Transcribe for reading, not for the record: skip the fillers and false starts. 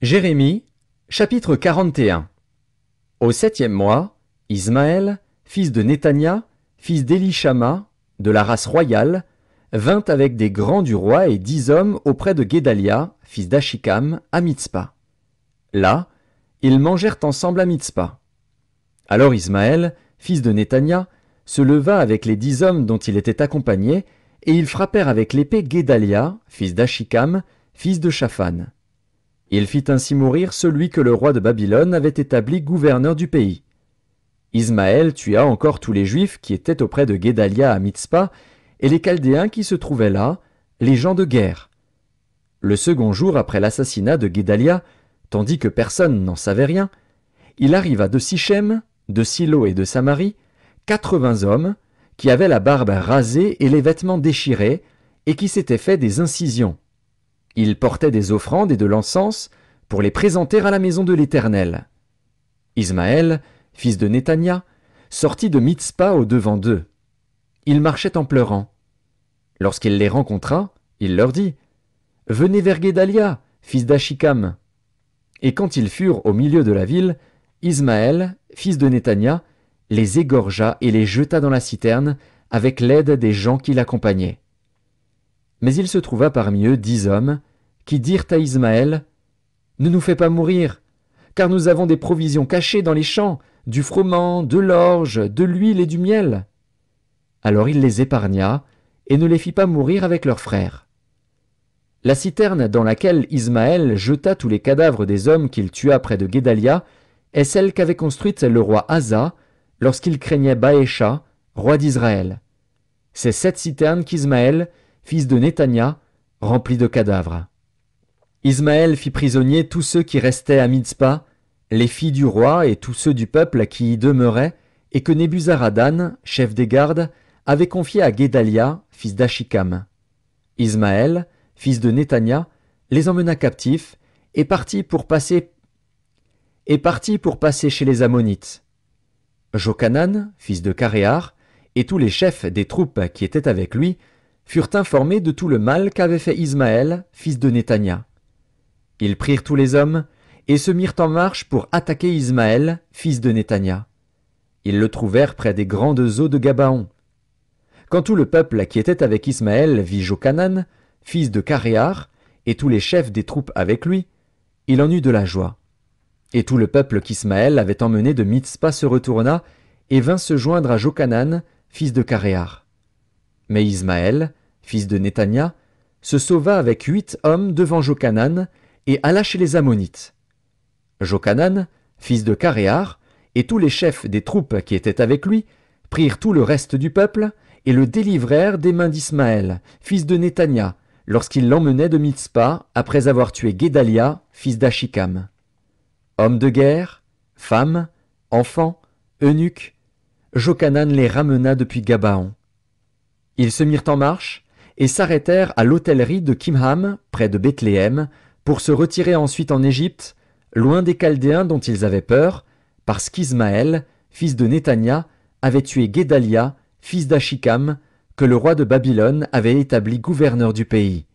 Jérémie, chapitre 41. Au 7e mois, Ismaël, fils de Néthania, fils d'Élishama, de la race royale, vint avec des grands du roi et 10 hommes auprès de Guédalia, fils d'Achikam, à Mitzpa. Là, ils mangèrent ensemble à Mitzpa. Alors Ismaël, fils de Néthania, se leva avec les 10 hommes dont il était accompagné, et ils frappèrent avec l'épée Guédalia, fils d'Achikam, fils de Shaphan. Il fit ainsi mourir celui que le roi de Babylone avait établi gouverneur du pays. Ismaël tua encore tous les Juifs qui étaient auprès de Guédalia à Mitzpa, et les Chaldéens qui se trouvaient là, les gens de guerre. Le second jour après l'assassinat de Guédalia, tandis que personne n'en savait rien, il arriva de Sichem, de Silo et de Samarie, 80 hommes, qui avaient la barbe rasée et les vêtements déchirés, et qui s'étaient fait des incisions. Ils portaient des offrandes et de l'encens pour les présenter à la maison de l'Éternel. Ismaël, fils de Néthania, sortit de Mitzpa au-devant d'eux. Il marchait en pleurant. Lorsqu'il les rencontra, il leur dit « Venez vers Guédalia, fils d'Achikam. » Et quand ils furent au milieu de la ville, Ismaël, fils de Néthania, les égorgea et les jeta dans la citerne avec l'aide des gens qui l'accompagnaient. Mais il se trouva parmi eux 10 hommes qui dirent à Ismaël « Ne nous fais pas mourir, car nous avons des provisions cachées dans les champs, du froment, de l'orge, de l'huile et du miel. » Alors il les épargna et ne les fit pas mourir avec leurs frères. La citerne dans laquelle Ismaël jeta tous les cadavres des hommes qu'il tua près de Guédalia est celle qu'avait construite le roi Asa lorsqu'il craignait Baécha, roi d'Israël. C'est cette citerne qu'Ismaël, fils de Néthania, remplit de cadavres. Ismaël fit prisonnier tous ceux qui restaient à Mitzpa, les filles du roi et tous ceux du peuple qui y demeuraient, et que Nebuzaradan, chef des gardes, avait confié à Guédalia, fils d'Achikam. Ismaël, fils de Néthania, les emmena captifs et partit pour passer chez les Ammonites. Jochanan, fils de Caréar, et tous les chefs des troupes qui étaient avec lui furent informés de tout le mal qu'avait fait Ismaël, fils de Néthania. Ils prirent tous les hommes et se mirent en marche pour attaquer Ismaël, fils de Néthania. Ils le trouvèrent près des grandes eaux de Gabaon. Quand tout le peuple qui était avec Ismaël vit Jochanan, fils de Caréar, et tous les chefs des troupes avec lui, il en eut de la joie. Et tout le peuple qu'Ismaël avait emmené de Mitzpa se retourna et vint se joindre à Jochanan, fils de Caréar. Mais Ismaël, fils de Néthania, se sauva avec 8 hommes devant Jochanan et alla chez les Ammonites. Jochanan, fils de Caréar, et tous les chefs des troupes qui étaient avec lui, prirent tout le reste du peuple et le délivrèrent des mains d'Ismaël, fils de Néthania, lorsqu'il l'emmenait de Mitzpa après avoir tué Guédalia, fils d'Achikam. Hommes de guerre, femmes, enfants, eunuques, Jochanan les ramena depuis Gabaon. Ils se mirent en marche et s'arrêtèrent à l'hôtellerie de Kimham, près de Bethléem, pour se retirer ensuite en Égypte, loin des Chaldéens dont ils avaient peur, parce qu'Ismaël, fils de Néthania, avait tué Guédalia, fils d'Achikam, que le roi de Babylone avait établi gouverneur du pays.